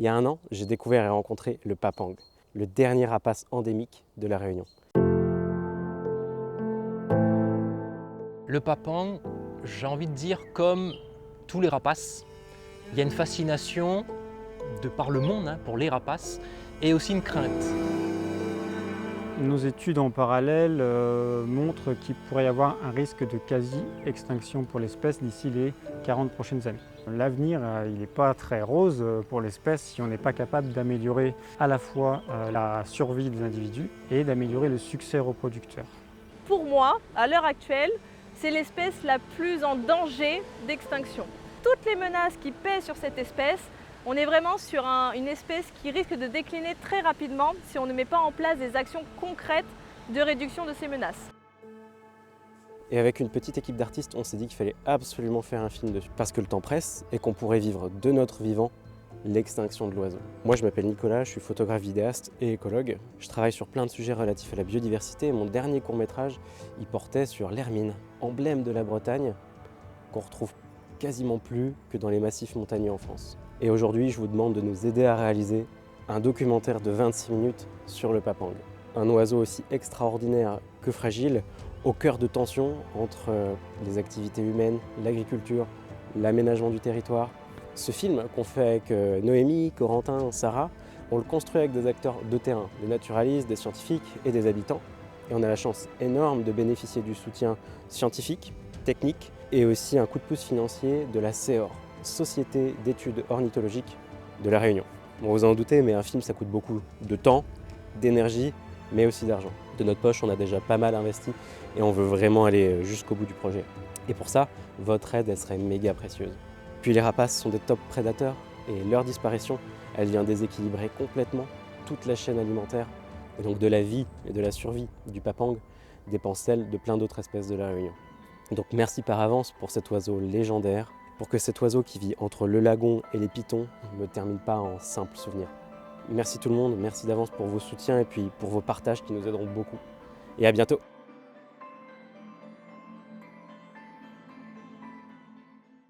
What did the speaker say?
Il y a un an, j'ai découvert et rencontré le papang, le dernier rapace endémique de la Réunion. Le papang, j'ai envie de dire comme tous les rapaces, il y a une fascination de par le monde pour les rapaces et aussi une crainte. Nos études en parallèle montrent qu'il pourrait y avoir un risque de quasi-extinction pour l'espèce d'ici les 40 prochaines années. L'avenir, il n'est pas très rose pour l'espèce si on n'est pas capable d'améliorer à la fois la survie des individus et d'améliorer le succès reproducteur. Pour moi, à l'heure actuelle, c'est l'espèce la plus en danger d'extinction. Toutes les menaces qui pèsent sur cette espèce, on est vraiment sur une espèce qui risque de décliner très rapidement si on ne met pas en place des actions concrètes de réduction de ces menaces. Et avec une petite équipe d'artistes, on s'est dit qu'il fallait absolument faire un film dessus. Parce que le temps presse et qu'on pourrait vivre de notre vivant l'extinction de l'oiseau. Moi, je m'appelle Nicolas, je suis photographe vidéaste et écologue. Je travaille sur plein de sujets relatifs à la biodiversité et mon dernier court-métrage, il portait sur l'hermine, emblème de la Bretagne, qu'on retrouve quasiment plus que dans les massifs montagneux en France. Et aujourd'hui, je vous demande de nous aider à réaliser un documentaire de 26 minutes sur le papang. Un oiseau aussi extraordinaire que fragile, au cœur de tensions entre les activités humaines, l'agriculture, l'aménagement du territoire. Ce film qu'on fait avec Noémie, Corentin, Sarah, on le construit avec des acteurs de terrain, des naturalistes, des scientifiques et des habitants. Et on a la chance énorme de bénéficier du soutien scientifique, technique et aussi un coup de pouce financier de la CEOR, Société d'études ornithologiques de la Réunion. Bon, vous en doutez, mais un film ça coûte beaucoup de temps, d'énergie, mais aussi d'argent. De notre poche, on a déjà pas mal investi et on veut vraiment aller jusqu'au bout du projet. Et pour ça, votre aide, elle serait méga précieuse. Puis les rapaces sont des top prédateurs et leur disparition, elle vient déséquilibrer complètement toute la chaîne alimentaire. Et donc de la vie et de la survie du papang dépend celle de plein d'autres espèces de la Réunion. Donc merci par avance pour cet oiseau légendaire, pour que cet oiseau qui vit entre le lagon et les pitons ne termine pas en simple souvenir. Merci tout le monde, merci d'avance pour vos soutiens et puis pour vos partages qui nous aideront beaucoup. Et à bientôt!